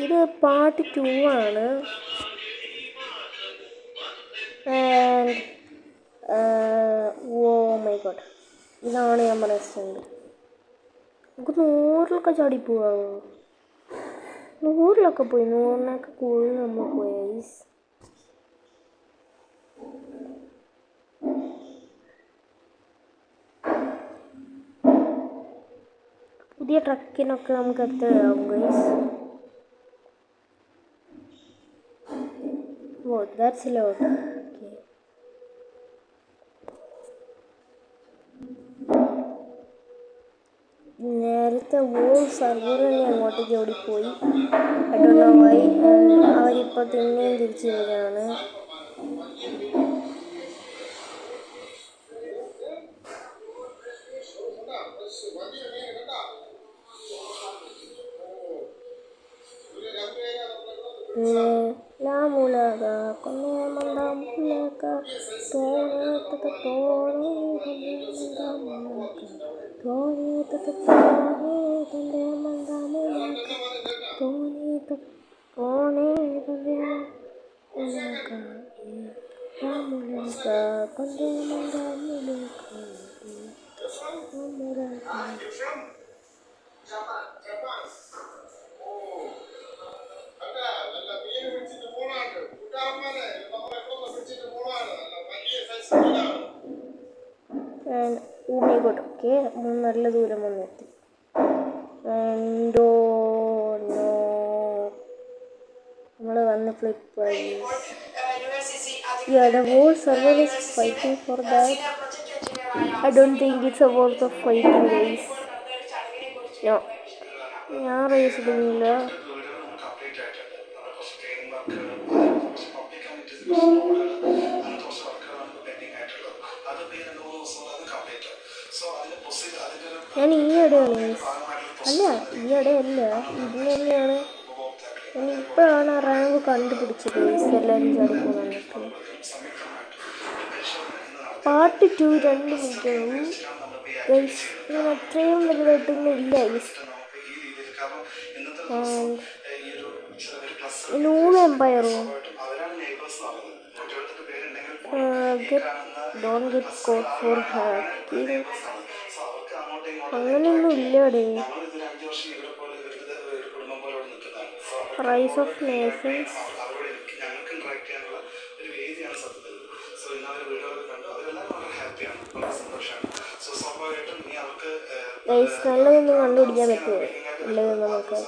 ഇത് പാർട്ട് 2 ആണ്. And oh my God, ഇതാണ് ഞാൻ പറഞ്ഞ സ്റ്റണ്ട്. നമുക്ക് 100-ലൊക്കെ ചാടി പോവാമോ? 100-ലൊക്കെ പോയി, 100-നൊക്കെ കൂടുതൽ നമ്മൾ പോയി ഗൈസ്. പുതിയ ട്രക്കിനൊക്കെ നമുക്ക് എത്രയാവും guys? Oh that's a lot. നേരത്തെ വോൾ സർവറിനെ അങ്ങോട്ടേക്ക് ഓടിപ്പോയി. I don't know why. അവരിപ്പോൾ പിന്നെയും തിരിച്ചു വരികയാണ്. ഓക്കെ, നല്ല ദൂരം വന്നെത്തി. നമ്മൾ വന്ന് ഫ്ലിപ്പായി. The whole server is fighting for that. I don't think it's a worth of fighting guys. No, ഞാൻ റേസ് ഇടുന്നില്ല. ഞാൻ ഈയിടെയാണ്, അല്ല ഈയിടെയല്ല, ഇതിന് തന്നെയാണ് ഞാൻ ഇപ്പോഴാണ് റാങ്ക് കണ്ടുപിടിച്ചത്. എല്ലാവരും ചാടിപ്പോ വന്നിട്ട് പാർട്ട് 2 2 മിനിറ്റാവും ഗൈസ്. ഞാൻ അത്രയും വലുതായിട്ടൊന്നും ഇല്ല ഗൈസ്. നൂറ് എംപയറോ don't get code for hacking അങ്ങനെയൊന്നും ഇല്ലടേ. റൈസ് ഓഫ് നേഷൻസ് ഗൈസ് നല്ലതൊന്നും കണ്ടുപിടിക്കാൻ പറ്റുമോ ഇല്ലതെന്ന് നമുക്ക്.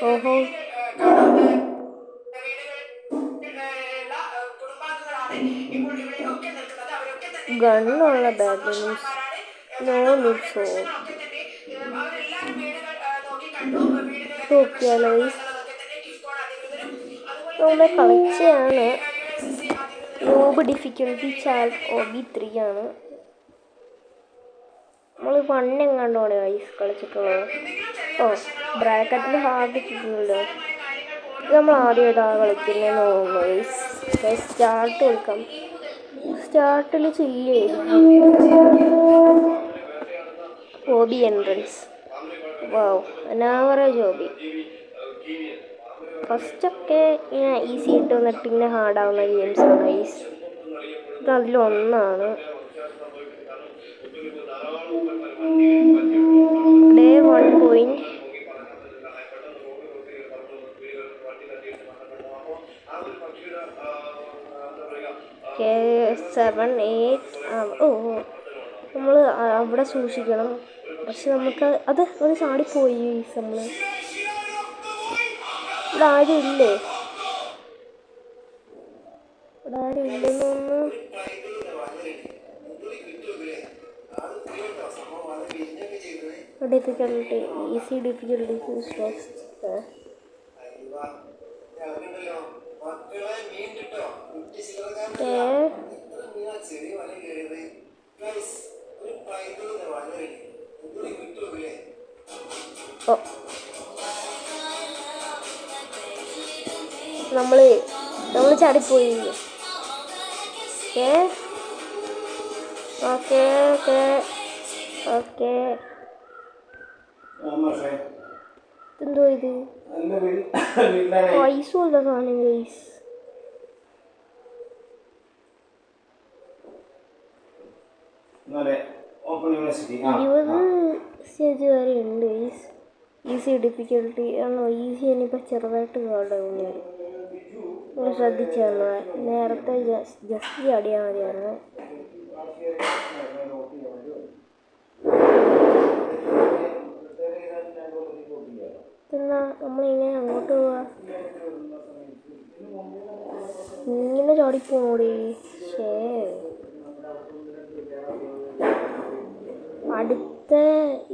ഓഹോ, ഗണ്ണുള്ള ബാഗിൽസ് നോ നീഡ് സോ നോക്കിയാലോ. നമ്മളെ കളിച്ചാണ് നോബ് ഡിഫിക്കൽറ്റി ചാൽക്ക് OB3 ആണ്. നമ്മൾ പണ്ടെങ്ങാണ്ടോടെ വൈസ് കളിച്ചിട്ടുള്ളത്. ഓ ബ്രാക്കറ്റിൽ ഹാർഡ് കിട്ടുന്നുണ്ടോ? ഇത് നമ്മൾ ആദ്യമായിട്ടാണ് കളിക്കുന്നതെന്ന് തോന്നുന്നു വൈസ്. സ്റ്റാർട്ട് കൊടുക്കാം. സ്റ്റാർട്ടിൽ ചില്ലായിരുന്നു. OB എൻട്രൻസ് വാവ് അനാവറേജ് OB. ഫസ്റ്റൊക്കെ ഇങ്ങനെ ഈസി ആയിട്ട് വന്നിട്ട് ഇങ്ങനെ ഹാർഡാവുന്ന ഗെയിംസാണ് ഗൈസ്. ഇത് അതിലൊന്നാണ്. Day 1 point K7 8. ഓ നമ്മൾ അവിടെ സൂക്ഷിക്കണം. പക്ഷെ നമുക്ക് അത് ചാടിപ്പോയി നമ്മൾ. ഇവിടെ ആരും ഇല്ലേ? ഇവിടെ ആരും ഇല്ലെന്നൊന്ന്. ഡിഫിക്കൽട്ടി ഈസി ഡിഫിക്കൽട്ടി നമ്മൾ ചാടിപ്പോയി. Okay okay okay. എന്തോ ഇത് ഐസുള്ള സാധനം ഗൈസ്. സ്റ്റേജ് വരെ ഉണ്ട് ഗൈസ്. ഈസി ഡിഫിക്കൽട്ടി ആണോ? ഈസി ഇനിയിപ്പോൾ ചെറുതായിട്ട് കാണുന്നു. നിങ്ങൾ ശ്രദ്ധിച്ചാണോ? നേരത്തെ ജസ്റ്റ് ചാടിയാൽ മതിയായിരുന്നു. എന്നാ നമ്മളിങ്ങനെ അങ്ങോട്ട് പോവാ? ഇങ്ങനെ ചാടിപ്പോണോടി. അടുത്ത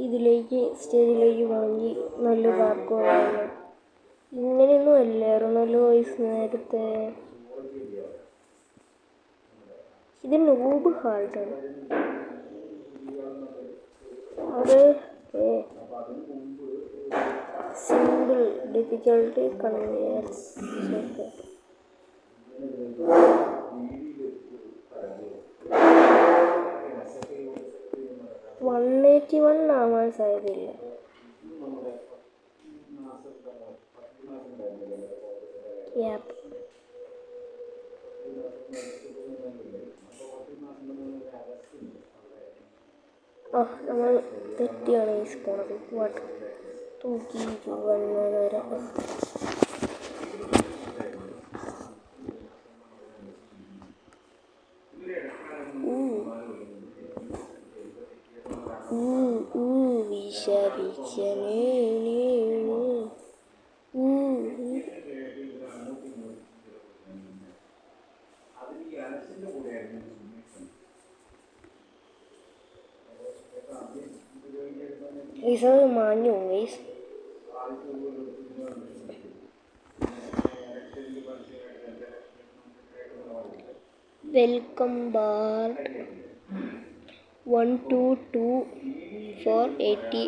ഇതിലേക്ക് സ്റ്റേജിലേക്ക് പോകണമെങ്കിൽ നല്ല പാർക്കുകളാണ്. ഇങ്ങനെയൊന്നും അല്ലായിരുന്നല്ലോ വയസ്സ് നേരത്തെ. ഇത് നൂബ് ഹാൾട്ടാണ്. അത് സിമ്പിൾ ഡിഫിക്കൽട്ടി കൺവേഴ്സ് 181 ആവാൻ സാധ്യതയില്ല. നമ്മൾ തെറ്റിയാണ് പോണത്. തൂക്കി വന്നവരെ മാഞ്ഞു ഗൈസ്. Welcome bar 122480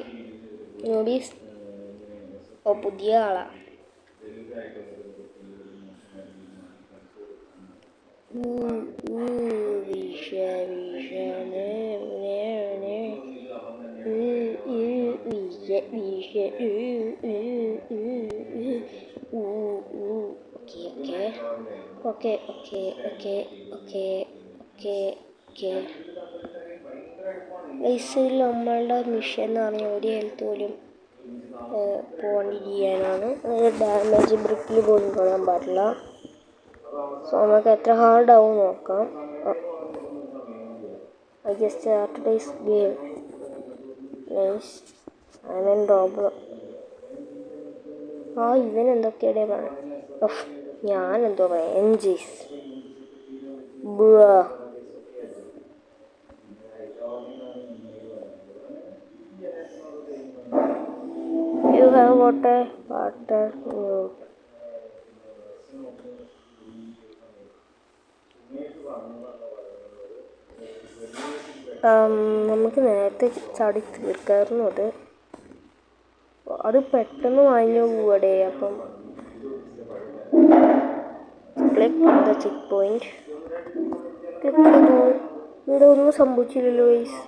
notice. പുതിയ ആളാ. ഓക്കെ. ഇതിൽ നമ്മളുടെ മിഷൻ എന്ന് പറഞ്ഞാൽ ഒരു ഹെൽത്ത് പോലും പോകാണ്ടിരിക്കാനാണ്. ഡാമേജ് ബ്രിക്കിൽ പോലും കാണാൻ പാടില്ല. സോ നമുക്ക് എത്ര ഹാർഡാവും നോക്കാം. I just started this game. Nice. I'm in problem. ഇവൻ എന്തൊക്കെയാണ് പറയുന്നത്? ഞാനെന്തോ പറയാം. എൻജീസ് You have got a water mute. നമുക്ക് നേരത്തെ ചാടി തീർക്കായിരുന്നു. അത് പെട്ടെന്ന് വാങ്ങിയോ പോവടേ. അപ്പം click the cheque point. Click ചെയ്തു. ഇവിടെ ഒന്നും സംഭവിച്ചില്ലല്ലോ guys.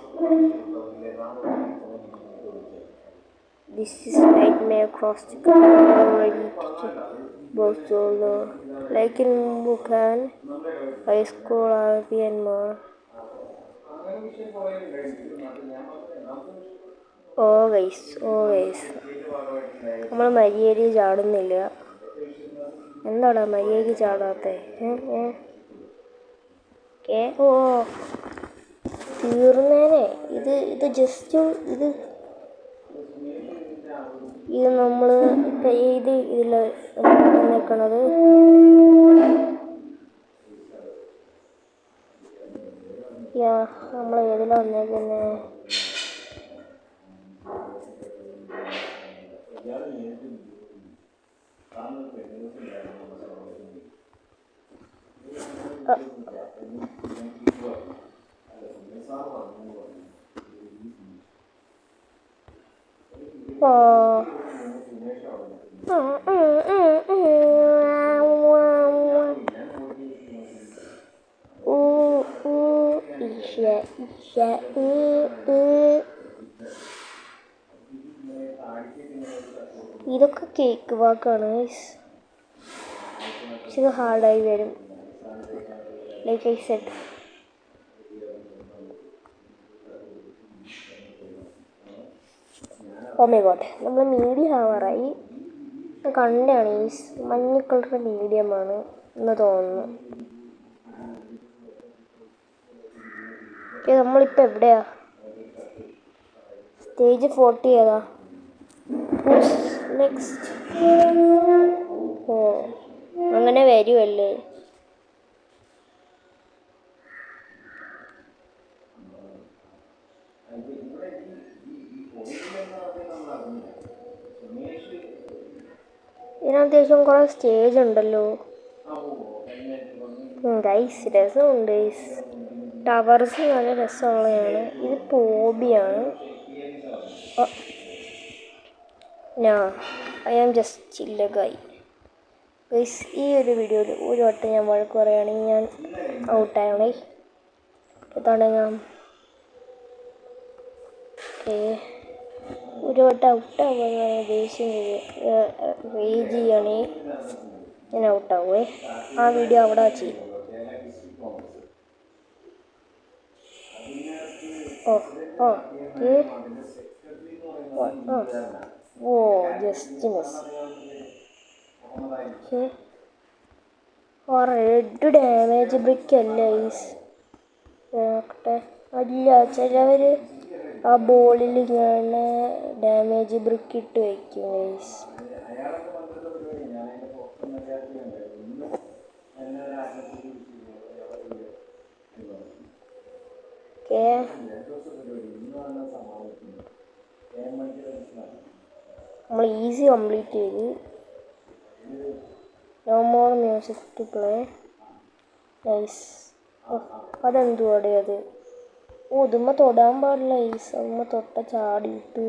This is Nightmare Cross the ready to both solo like in Bukan, high school, RP and more. Guys നമ്മൾ മര്യാദ ചാടുന്നില്ല. എന്താടാ മര്യാദ ചാടാത്തെ? തീർന്നേനെ. ഇത് ജസ്റ്റ് ഇത് നമ്മൾ ഇതിൽ നിൽക്കണത്. നമ്മൾ ഏതിലാ വന്നേക്കുന്നേ? ഇതൊക്കെ കേക്ക് വാക്കാണ്. പക്ഷെ ഇത് ഹാർഡായി വരും. Like I said. Oh my god, നമ്മൾ മീഡിയം ആവാറായി. കണ്ടാണ് ഈ മഞ്ഞ കളർ മീഡിയമാണ് എന്ന് തോന്നുന്നു. നമ്മളിപ്പോൾ എവിടെയാ? സ്റ്റേജ് 40 ഏതാ? നെക്സ്റ്റ്. ഓ അങ്ങനെ വരുമല്ലേ. ഇതിനത്യാവശ്യം കുറേ സ്റ്റേജ് ഉണ്ടല്ലോ ഗൈസ്. രസമുണ്ട് ഗൈസ്. ടവർസ് നല്ല രസമുള്ളതാണ്. ഇത് പോബിയാണ്. ഐ ആം ജസ്റ്റ് ചില്ല ഗൈ. ഗൈസ്, ഈ ഒരു വീഡിയോയിൽ ഒരു വട്ടം ഞാൻ വഴക്ക് പറയുകയാണെങ്കിൽ ഞാൻ ഔട്ടായണേ. തുടങ്ങാം. ഒരു വട്ടം ഔട്ടാവുക ദേഷ്യം റേജ് ചെയ്യണേ. ഞാൻ ഔട്ടാവുമേ. ആ വീഡിയോ അവിടെ വെച്ച്. ഓ just miss. Red damage brick അല്ല ഗൈസ്. അല്ല, ചിലവർ ആ ബോളിൽ ഇങ്ങനെ ഡാമേജ് ബ്രിക്ക് ഇട്ട് വയ്ക്കും ഗൈസ്. നമ്മൾ ഈസി കംപ്ലീറ്റ് ചെയ്ത്. No more music to play. Nice. അതെന്തുവാടെ അത്? ഓ ഇതുമ്മ തൊടാൻ പാടില്ല ഗൈസ്. അതുമ്മ തൊട്ട ചാടിയിട്ട്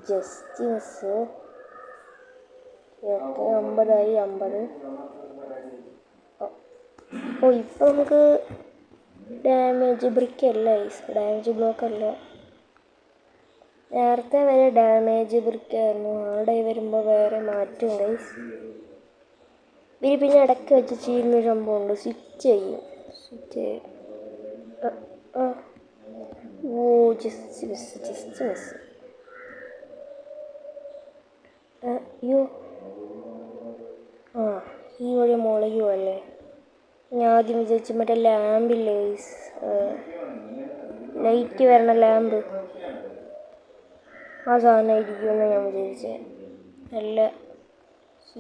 ജസ്റ്റ് മിസ്. 50 50. ഓ ഇപ്പം നമുക്ക് ഡാമേജ് ബ്രിക്ക് അല്ല ഗൈസ്, ഡാമേജ് ബ്ലോക്ക് അല്ല. നേരത്തെ വരെ ഡാമേജ് ബ്രിക്കായിരുന്നു. അവിടെ വരുമ്പോൾ വേറെ മാറ്റം ഗൈസ്. ഇവർ പിന്നെ ഇടയ്ക്ക് വെച്ച് ചെയ്യുന്ന സംഭവമുണ്ട്. സ്വിച്ച് ചെയ്യും. ഓ ജസ്റ്റ് മിസ്. അയ്യോ, ഈ വഴി മുളയുമല്ലേ. ഞാൻ ആദ്യം വിചാരിച്ചു മറ്റേ ലാമ്പില്ലേ ഗൈസ്, ലൈറ്റ് വരണ ലാമ്പ്, ആ സാധനമായിരിക്കുമെന്ന് ഞാൻ വിചാരിച്ചേ. അല്ല,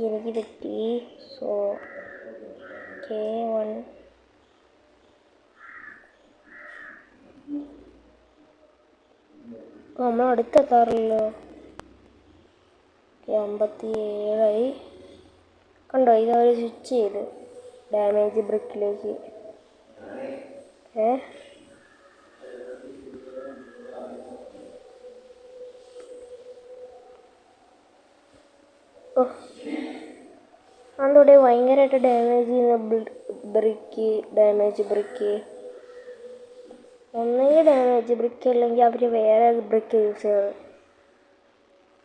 എനിക്ക് തെറ്റി. സോ K1 നമ്മൾ അടുത്തെത്താറില്ലല്ലോ. 57 കണ്ടോ, ഇതവർ സ്വിച്ച് ചെയ്ത് ഡാമേജ് ബ്രിക്കിലേക്ക്. അതോടെ ഭയങ്കരമായിട്ട് ഡാമേജ് ചെയ്യുന്ന ഡാമേജ് ബ്രിക്ക്. ഒന്നെങ്കിൽ ഡാമേജ് ബ്രിക്ക് അല്ലെങ്കിൽ അവർ വേറെ ബ്രിക്ക് യൂസ് ചെയ്യാറ്.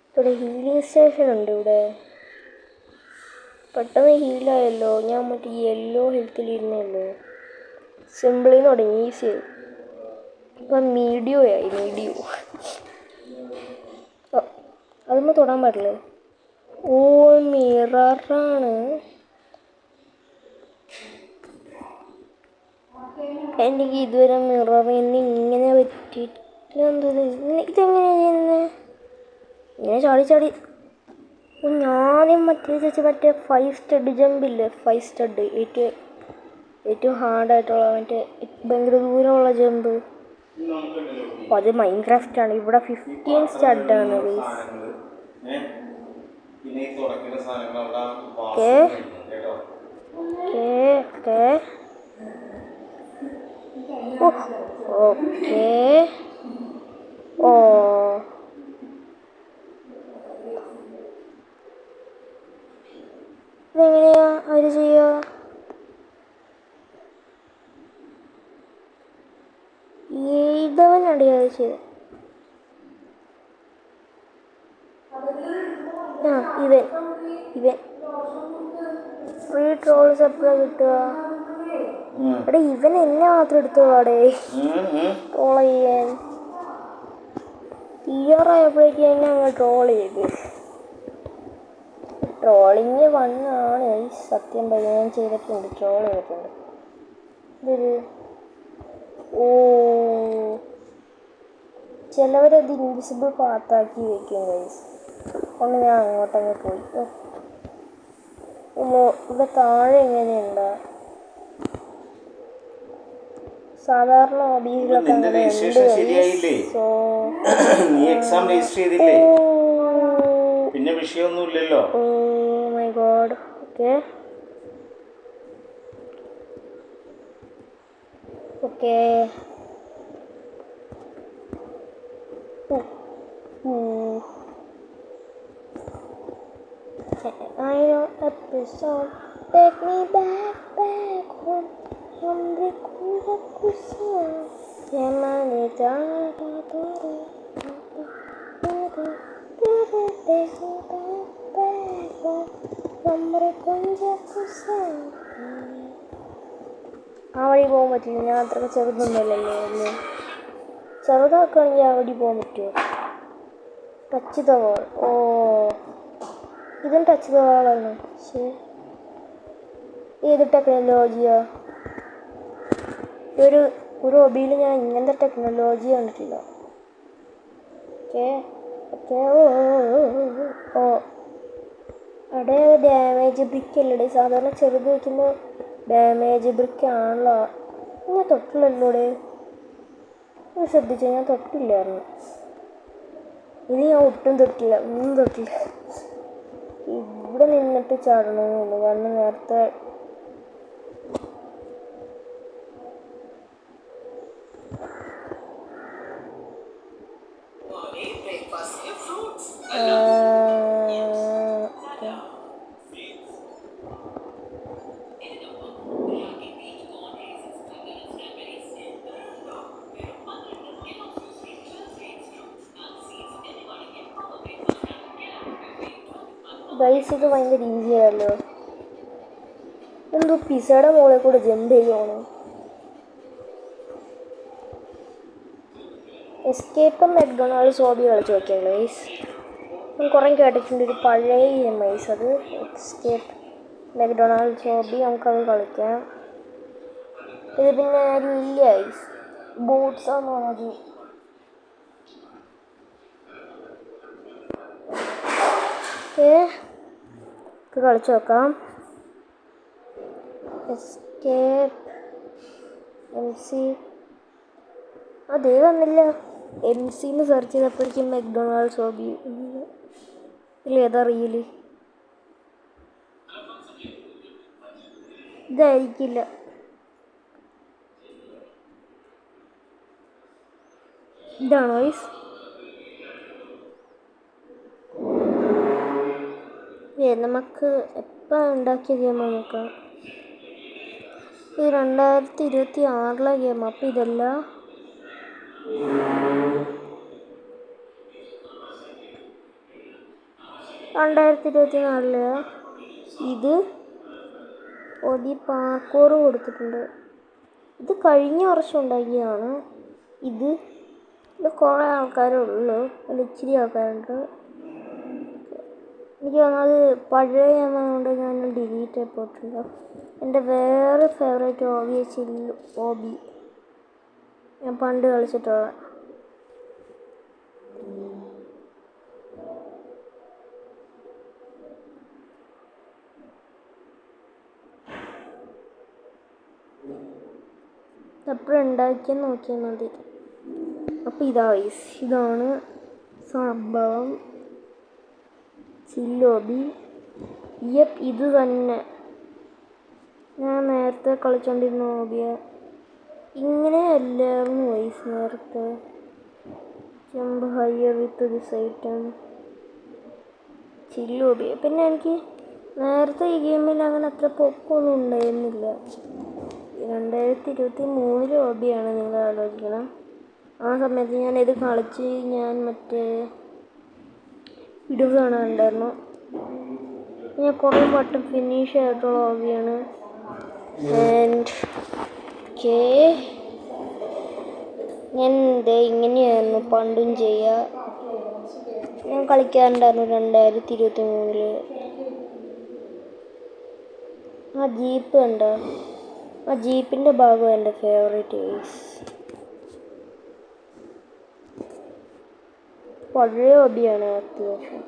ഇവിടെ ഹീലിംഗ് സ്റ്റേഷൻ ഉണ്ട്. ഇവിടെ പെട്ടെന്ന് ഹീലായല്ലോ. ഞാൻ മറ്റേ യെല്ലോ ഹെൽത്തിലിരുന്നല്ലോ. സിമ്പിളിന്ന് തുടങ്ങി ഈസി ആയി. ഇപ്പം മീഡിയോ ആയി. അതൊന്നും തൊടാൻ പാടില്ലേ. ഓ മിററാണ്. എനിക്ക് ഇതുവരെ മിററിന് ഇങ്ങനെ പറ്റിയിട്ട് ഇതെങ്ങനെയാണ് ചെയ്യുന്നത്? ഇങ്ങനെ ചാടി ഞാനും മറ്റേ 5 സ്റ്റഡ് ജമ്പില്ലേ, 5 സ്റ്റഡ് ഏറ്റവും ഹാർഡായിട്ടുള്ള മറ്റേ ഭയങ്കര ദൂരമുള്ള ജമ്പ്, അത് മൈൻക്രാഫ്റ്റാണ്. ഇവിടെ 15 സ്റ്റഡാണ് ഗൈസ്. ഓക്കെ. ഓ ഏതവനാണ് അത് ചെയ്തത്? ആ ഇവൻ ഇവൻ ഫ്രീ ട്രോൾസ് എപ്പോഴാണ് കിട്ടുക? എടാ ഇവൻ എന്നെ മാത്രം എടുത്തോളാടേ ട്രോൾ ചെയ്യാൻ. തീരാറായപ്പോഴേക്കും എന്നെ അങ്ങ് ട്രോൾ ചെയ്ത്. ട്രോളിങ് വണ്ണാണ് സത്യം പറയാൻ. ഞാൻ ചെയ്തിട്ടുണ്ട്, ട്രോൾ ചെയ്തിട്ടുണ്ട്. ഇതൊരു ഓ ചിലവരത് ഇൻവിസിബിൾ പാത്താക്കി വയ്ക്കും ഗൈസ്. അതുകൊണ്ട് ഞാൻ അങ്ങോട്ടങ്ങ് പോയി. ഇവിടെ താഴെ എങ്ങനെയുണ്ടോ? സാധാരണ ഹോബീസിലൊക്കെ അങ്ങനെ ഉണ്ട്. സോ നീ എക്സാം രജിസ്റ്റർ ചെയ്തില്ലേ? പിന്നെ വിഷയമൊന്നുമില്ലല്ലോ. Oh my god. Okay okay. I know episode take me back home. Hombre cuida kusam yamane jana tare take me back home. Hombre cuida kusam. ആ വഴി പോകാൻ പറ്റില്ല, ഞാൻ അത്രയ്ക്ക് ചെറുതൊന്നുമല്ലല്ലോ. ഒന്ന് ചെറുതാക്കുകയാണെങ്കിൽ ആ വഴി പോകാൻ പറ്റുമോ? Touch the wall. ഓ ഇതും ടച്ച് ദ വാളാണ്. ശരി, ഏത് ടെക്നോളജിയാ? ഒരു ഹോബിയിൽ ഞാൻ ഇങ്ങനത്തെ ടെക്നോളജി കണ്ടിട്ടില്ല. Okay okay. ഓ അവിടെ ഡാമേജ് ബ്രിക്ക് അല്ലേ സാധാരണ ചെറുത് വയ്ക്കുമ്പോൾ ഡാമേജ് ബ്രിക്ക് ആണല്ലോ. ഞാൻ തൊട്ടില്ലല്ലോടെ. ശ്രദ്ധിച്ചു, ഞാൻ തൊട്ടില്ലായിരുന്നു. ഇത് ഞാൻ ഒട്ടും തൊട്ടില്ല, ഒന്നും തൊട്ടില്ല. ഇവിടെ നിന്നിട്ട് ചാടണമെന്നുള്ളൂ, കാരണം നേരത്തെ ഗൈസ് ഇത് ഭയങ്കര ഈസിയാണല്ലോ. എന്തോ പിസയുടെ മുകളിൽ കൂടെ ജമ്പ് ചെയ്യുവാണ്. എസ്കേപ്പും മെക്ഡൊണാൾഡ്സ് ഹോബി കളിച്ച് നോക്കിയാൽ ഗൈസ്. ഞാൻ കുറേ കേട്ടിട്ടുണ്ട്, ഒരു പഴയ ഗെയിംസ് അത്. എസ്കേപ്പ് മെക്ഡൊണാൾഡ്സ് ഹോബി, നമുക്കത് കളിക്കാം. ഇത് പിന്നെ ആരും ഇല്ല ഗൈസ്, ബോട്ട്സാന്ന് പറഞ്ഞത്. കളിച്ചു നോക്കാം. എസ്കേപ്പ് MC അതേ വന്നില്ല. MC സെർച്ച് ചെയ്തപ്പോഴേക്കും മെക്ഡൊണാൾഡ്സ് ഹോബി ഇല്ല. ഏതാ റീല്? ഇതായിരിക്കില്ല. ഇതാണോ ഗൈസ്? നമുക്ക് എപ്പോൾ ഉണ്ടാക്കിയ ഗെയിമാണ് നോക്കാം. ഇത് 2026 ഗെയിം. അപ്പം ഇതല്ല, 2024. ഇത് ഒരു പാർക്കോറ് കൊടുത്തിട്ടുണ്ട്. ഇത് കഴിഞ്ഞ വർഷം ഉണ്ടാക്കിയതാണ്. ഇത് കുറേ ആൾക്കാരേ ഉള്ളൂ, അതിൽ ഇച്ചിരി ആൾക്കാരുണ്ട്. എനിക്ക് തോന്നുന്നത് പഴയ ഗെയിമായതുകൊണ്ട് ഞാൻ ഡിലീറ്റ് ആയിപ്പോയിട്ടുണ്ട്. എൻ്റെ വേറെ ഫേവറേറ്റ് ഹോബി ഞാൻ പണ്ട് കളിച്ചിട്ടുള്ള എപ്പോഴും ഉണ്ടാക്കിയെന്ന് നോക്കിയാൽ മതി. അപ്പോൾ ഇതാണ് സംഭവം. ചില്ലോബി. ഇത് തന്നെ ഞാൻ നേരത്തെ കളിച്ചോണ്ടിരുന്ന ഹോബിയ. ഇങ്ങനെയല്ലായിരുന്നു വൈസ് നേരത്തെ. Jump higher with this item. ചില്ലോബി. പിന്നെ എനിക്ക് നേരത്തെ ഈ ഗെയിമിൽ അങ്ങനെ അത്ര പൊക്കമൊന്നും ഉണ്ടായിരുന്നില്ല. 2023 ഹോബിയാണ് നിങ്ങൾ ആലോചിക്കണം. ആ സമയത്ത് ഞാനിത് കളിച്ച് ഞാൻ മറ്റേ വീഡിയോസ് കാണാറുണ്ടായിരുന്നു. ഞാൻ കുറേ വട്ടം ഫിനിഷ് ആയിട്ടുള്ള ഹോബിയാണ്. ആൻഡ് ഞാൻ ഇങ്ങനെയായിരുന്നു പണ്ടും ചെയ്യുക. ഞാൻ കളിക്കാറുണ്ടായിരുന്നു 2023. ആ ജീപ്പ് കണ്ടോ? ആ ജീപ്പിൻ്റെ ഭാഗം എൻ്റെ ഫേവറേറ്റ് ഗെയിംസ്. പഴയ ഹോബിയാണ് അത്യാവശ്യം.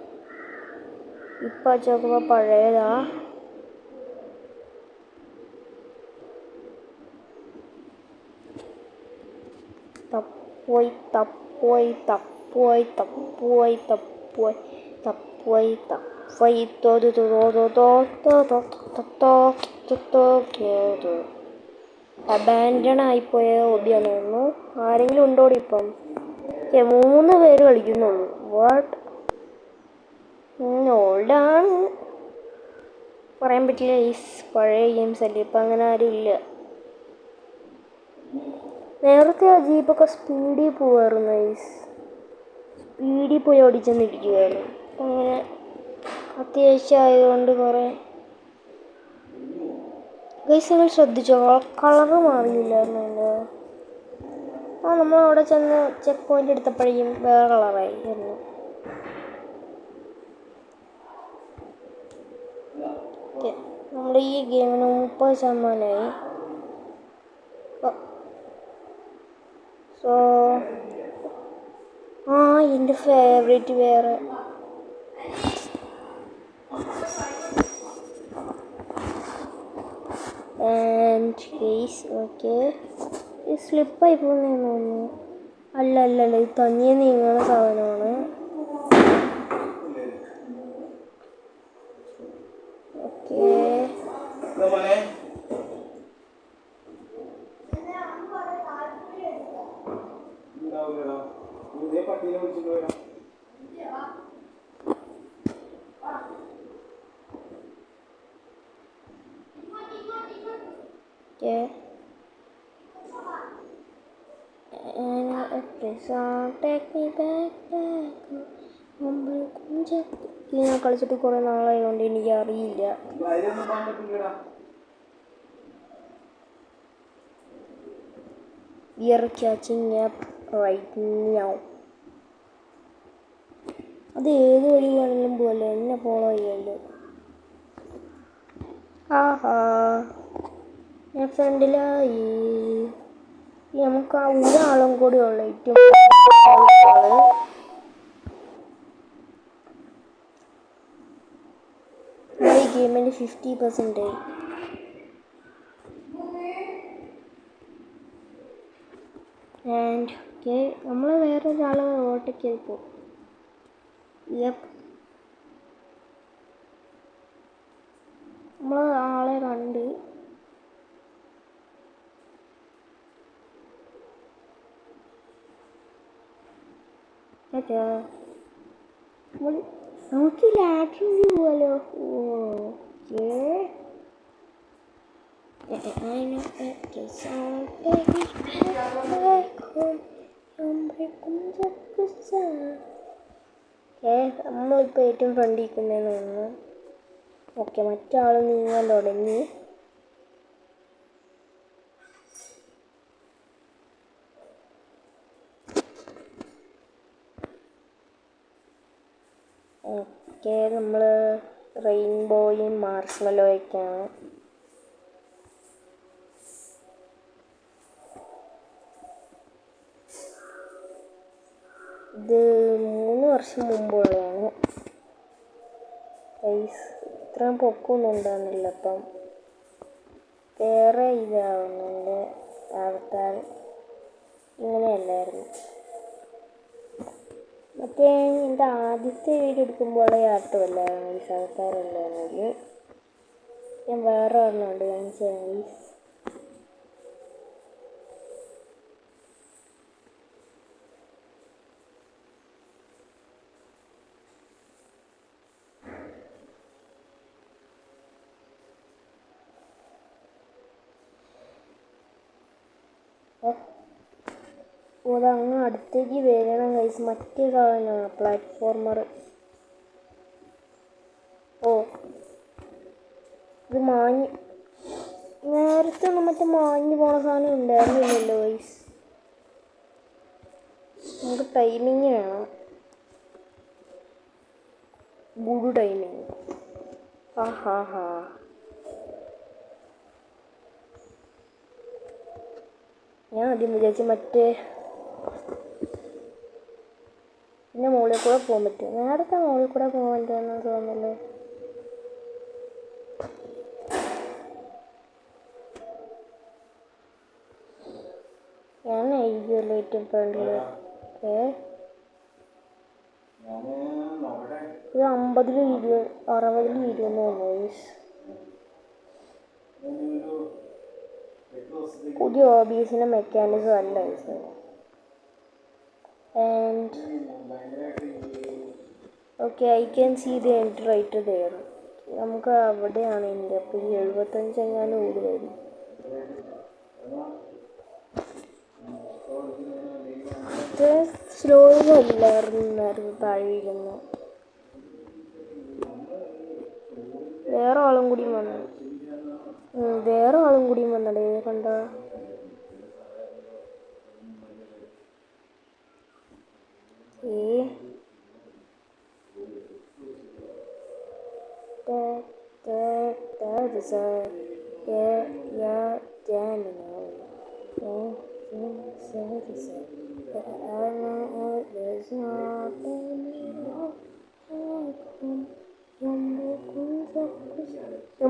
ഇപ്പം ചോക്കുമ്പോൾ പഴയതാ. തപ്പോയി തപ്പോയി തപ്പോയി തപ്പോയി തപ്പോയി തപ്പോയി തപ്പോയി അബാൻഡൺ ആയിപ്പോയ ഹോബിയാണ് തോന്നുന്നു. ആരെങ്കിലും ഉണ്ടോടി ഇപ്പം? 3 പേര് കളിക്കുന്നുള്ളൂ. വാട്ട്? ഓൾഡാണ് പറയാൻ പറ്റില്ല. പഴയ ഗെയിംസ് അല്ലേ, ഇപ്പം അങ്ങനെ ആരും ഇല്ല. നേരത്തെ ആ ജീപ്പൊക്കെ സ്പീഡിൽ പോവായിരുന്നു. സ്പീഡിൽ പോയി ഓടിച്ചെന്നിരിക്കുമായിരുന്നു. അപ്പം അങ്ങനെ അത്യാവശ്യം ആയതുകൊണ്ട് കുറേ ഗൈസുകൾ ശ്രദ്ധിച്ചോ, കളറ് മാറിയില്ലായിരുന്നു എൻ്റെ. നമ്മളവിടെ ചെന്ന് ചെക്ക് പോയിൻ്റ് എടുത്തപ്പോഴേക്കും വേറെ കളറായിരുന്നു. നമ്മുടെ ഈ ഗെയിമിന് 30%. സോ എൻ്റെ ഫേവറേറ്റ് വേറെ. സ്ലിപ്പായി പോകുന്നതെന്ന് തോന്നുന്നു. അല്ല ഇത് തനിയെ നീങ്ങുന്ന സാധനമാണ്. ഓക്കെ, ഞാൻ കളിച്ചിട്ട് കുറേ നാളായതുകൊണ്ട് എനിക്ക് അറിയില്ല. We are catching up right now. അത് ഏത് വഴി വേണമെങ്കിലും പോലെ എന്നെ ഫോളോ ചെയ്യല്ലോ. ഞാൻ ഫ്രണ്ടിലായി. നമുക്ക് ആ ഒരാളും കൂടി ഉള്ള ഏറ്റവും ഈ ഗെയിമിൻ്റെ 50%. നമ്മൾ വേറൊരാൾ ഓവർടേക്ക് ചെയ്ത് പോകും. നമ്മൾ ആളെ കണ്ട്. നമുക്ക് ലാറ്ററൽ വ്യൂ പോലോ. ഓക്കെ, നമ്മളിപ്പോൾ ഏറ്റവും ഫ്രണ്ടിരിക്കുന്നതെന്ന് തോന്നുന്നു. ഓക്കെ, മറ്റാൾ നീങ്ങാൻ തുടങ്ങി. ഓക്കെ, നമ്മൾ റെയിൻബോയും മാർഷ്മലോയൊക്കെയാണ്. ഇത് 3 വർഷം മുമ്പുള്ളതാണ്. ഇത്രയും പൊക്കമൊന്നും ഉണ്ടാകുന്നില്ല. അപ്പം വേറെ ഇതാവുന്നുണ്ട്. ആവത്താൽ ഇങ്ങനെയല്ലായിരുന്നു. മറ്റേ എൻ്റെ ആദ്യത്തെ വീഡിയോ എടുക്കുമ്പോഴുള്ള ആട്ടമല്ലായിരുന്നു ഈ ആവത്താറല്ലായിരുന്നെങ്കിൽ. ഞാൻ വേറെ ഒരെണ്ണമുണ്ട് കാണിച്ചാൽ. ഓ അതങ്ങ് അടുത്തേക്ക് വരണം ഗൈസ്. മറ്റേ സാധനമാണ് പ്ലാറ്റ്ഫോർമർ. ഓ ഇത് മാഞ്ഞ് നേരത്തെ മറ്റേ മാഞ്ഞ് പോണ സാധനം ഉണ്ടായിരുന്നില്ലല്ലോ ഗൈസ്. നമുക്ക് ടൈമിങ് വേണം. Good timing. ഹാ ഞാൻ ആദ്യം വിചാരിച്ചു മറ്റേ പിന്നെ മുകളിൽ കൂടെ പോകാൻ പറ്റും. നേരത്തെ മുകളിൽ കൂടെ പോകാൻ പറ്റുമെന്ന് തോന്നുന്നല്ലോ. ഞാൻ എഴുതിയല്ലോ ഏറ്റവും ഫ്രണ്ടിൽ. ഇത് 50-ലും 60-ലും 20 പുതിയ OBSന്റെ മെക്കാനിസം അല്ല ഇത്. And okay I can see the entry right there. നമുക്ക് അവിടെയാണ് എൻ്റെ. അപ്പോൾ ഈ 75 എങ്ങാനും ഓടുകയായിരുന്നു. ഇത്ര സ്ലോ അല്ലായിരുന്നു താഴെ വീഴുന്നു. വേറെ ആളും കൂടിയും വന്നടേ കണ്ട.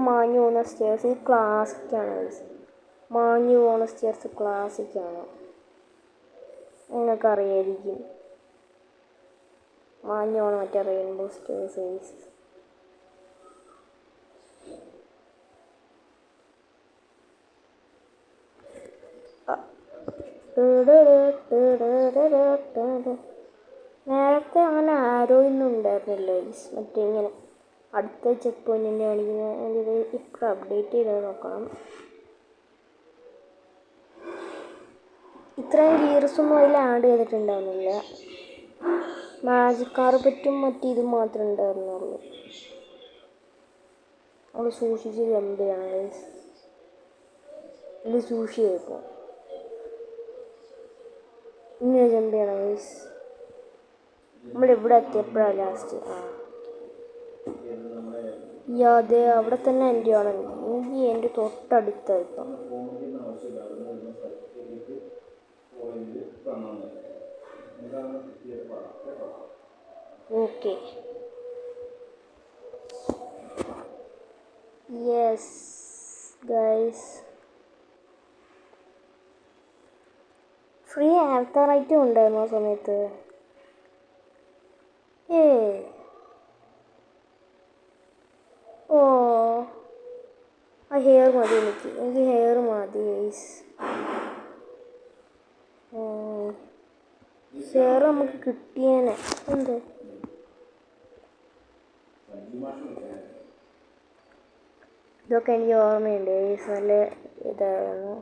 മാഞ്ഞു പോകുന്ന സ്റ്റേഴ്സ് ക്ലാസിക്കാണ്. മാഞ്ഞു പോകുന്ന സ്റ്റേഴ്സ് ക്ലാസിക്കാണ്. നിങ്ങൾക്ക് അറിയായിരിക്കും. മാഞ്ഞു പോകുന്ന മറ്റേ റെയിൻബോ സ്റ്റേഴ്സ്. നേരത്തെ അങ്ങനെ ആരോയൊന്നും ഉണ്ടായിരുന്നില്ല. മറ്റേ ഇങ്ങനെ അടുത്ത ചെക്ക് പോയിന്റിൻ്റെ കാണിക്കുന്നത്. ഇപ്പോൾ അപ്ഡേറ്റ് ചെയ്ത് നോക്കണം. ഇത്രയും ഗിയർസൊന്നും അതിൽ ആഡ് ചെയ്തിട്ടുണ്ടായിരുന്നില്ല. മാജിക് കാർപ്പറ്റും മറ്റേ ഇതും മാത്രമേ ഉണ്ടായിരുന്നുള്ളൂ. നമ്മൾ സൂക്ഷിച്ച് ജമ്പ് ചെയ്യണം. ഇത് സൂക്ഷിയായിരുന്നു. ഇങ്ങനെ ജമ്പ് ചെയ്യണം. നമ്മളിവിടെ എത്തിയപ്പോഴാണ് ലാസ്റ്റ്. അതെ അവിടെ തന്നെ എൻ്റെ ആണ്. എനിക്ക് എൻ്റെ തൊട്ടടുത്തായിപ്പം. Okay yes guys. Free after റൈറ്റും ഉണ്ടായിരുന്നു ആ സമയത്ത്. ഓ ആ ഹെയർ മതി എനിക്ക് ഹെയർ മതി ഗൈസ്. ഹെയർ നമുക്ക് കിട്ടിയേനെ. എന്ത് ഇതൊക്കെ എനിക്ക് ഓർമ്മയുണ്ട് ഗൈസ്. നല്ല ഇതായിരുന്നു.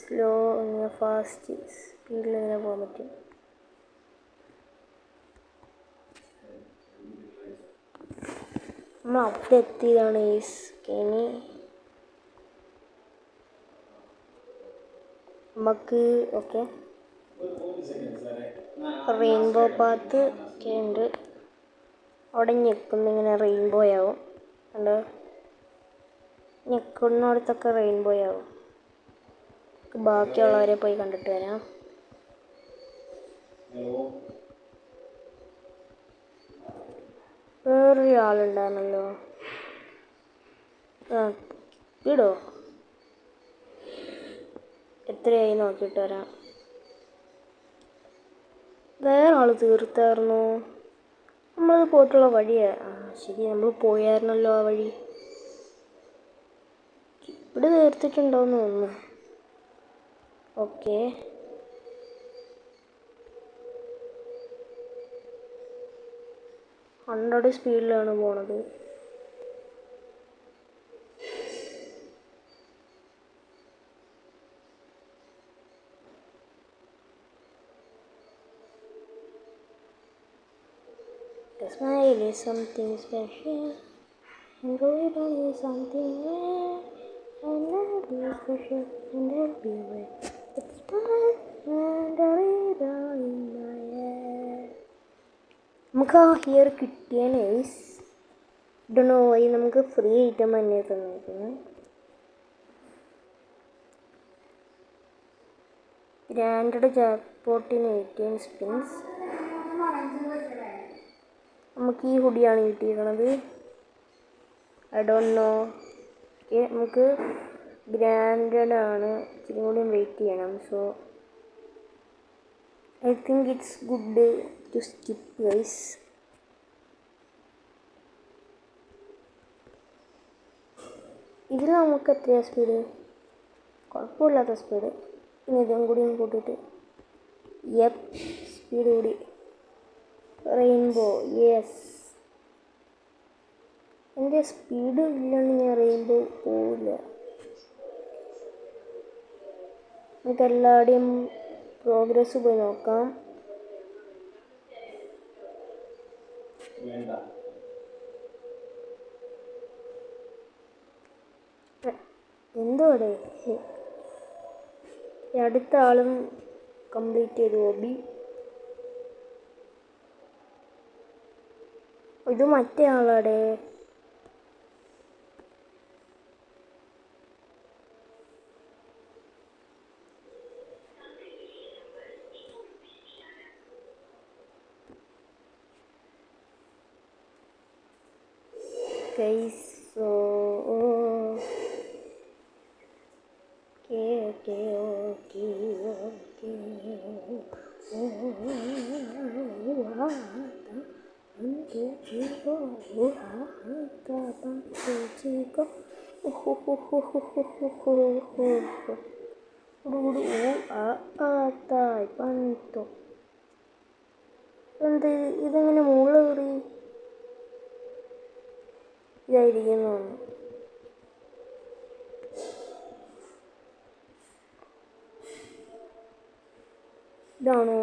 സ്ലോ ഇങ്ങനെ ഫാസ്റ്റ് സ്പീഡിൽ ഇങ്ങനെ പോകാൻ പറ്റും. നമ്മൾ അവിടെ എത്തിയതാണ് ഗൈസ്. ഇനി നമുക്ക് ഓക്കെ റെയിൻബോ പാത്ത് ഒക്കെ ഉണ്ട്. അവിടെ ഞെക്കുന്ന ഇങ്ങനെ റെയിൻബോ ആവും. കണ്ടോ, ഞെക്കുന്നിടത്തൊക്കെ റെയിൻബോ ആവും. ബാക്കിയുള്ളവരെ പോയി കണ്ടിട്ട് വരാം. വേറൊരു ആളുണ്ടായിരുന്നല്ലോ. ഇടോ എത്രയായി നോക്കിയിട്ട് വരാം. വേറെ ആൾ തീർത്തായിരുന്നു. നമ്മളത് പോയിട്ടുള്ള വഴിയാ. ശരി, നമ്മൾ പോയായിരുന്നല്ലോ ആ വഴി. ഇവിടെ തീർത്തിട്ടുണ്ടോയെന്ന് തോന്നുന്നു. ഓക്കെ 100 സ്പീഡിലാണ് പോണത്. A smile is something special, and golden is something rare. And I'll be special, and I'll be rare. With a smile and a ribbon in my hair. നമുക്ക് ആ ഹിയർ കിട്ടിയ നൈസ്. ഡോണോ വൈ നമുക്ക് free item തന്നെ തന്നിരിക്കുന്നു. Grand ജാക്ക്പോട്ടിന് 18 spins. നമുക്ക് ഈ ഹുഡിയാണ് കിട്ടിയിരിക്കുന്നത്. I don't know. ഓക്കെ, നമുക്ക് ഗ്രാൻഡഡ് ആണ്, ഇച്ചിരി കൂടി വെയിറ്റ് ചെയ്യണം. So I think it's good to skip guys. ഇതിൽ നമുക്ക് എത്രയാണ് സ്പീഡ്? കുഴപ്പമില്ലാത്ത സ്പീഡ്. ഇനി ഇതും കൂടിയും കൂട്ടിയിട്ട് സ്പീഡ് കൂടി. Rainbow, yes. എൻ്റെ സ്പീഡ് ഇല്ലാണ്ട് ഞാൻ റെയിൻബോ പോവില്ല. നമുക്ക് എല്ലാവരുടെയും പ്രോഗ്രസ് പോയി നോക്കാം. എന്തോടെ അടുത്ത ആളും കംപ്ലീറ്റ് ചെയ്തു ഹോബി. ഇത് മറ്റേ ആളാടെ. Guys, so എന്ത് ഇതെങ്ങനെ മുകളിൽ കയറി ഇതായിരിക്കുന്നു? ഇതാണോ?